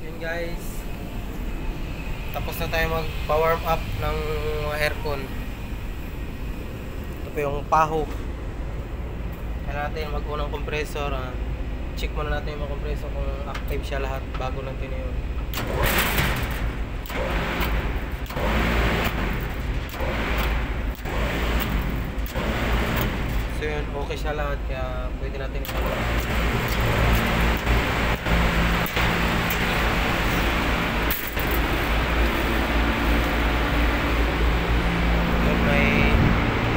Yun guys, tapos na tayo mag power up ng aircon. Ito po yung paho. Kaya natin mag unang compressor. Check muna natin yung mga compressor kung active siya lahat bago natin yun. So yun, okay siya lahat kaya pwede natin ito.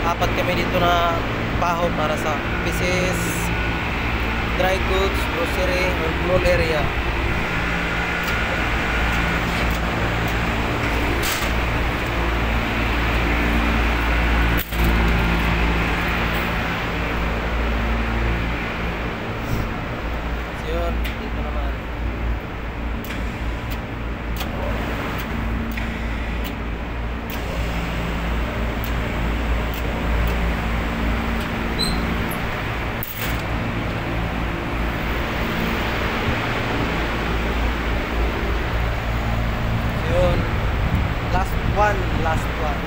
Apat kami dito na paho para sa pieces, dry goods, grocery, and mall area. So yun, dito naman. Last one.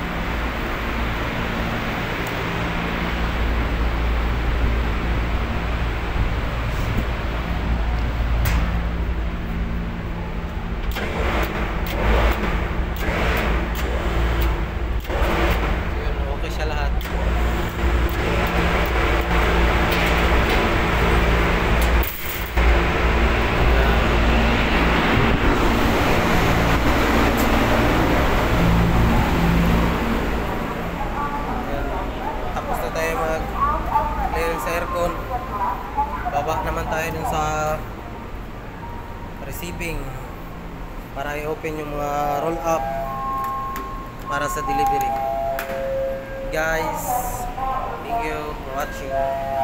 Yun, okay siya lahat. Sa aircon, baba naman tayo dun sa receiving para i-open yung mga roll up para sa delivery. Guys, thank you for watching.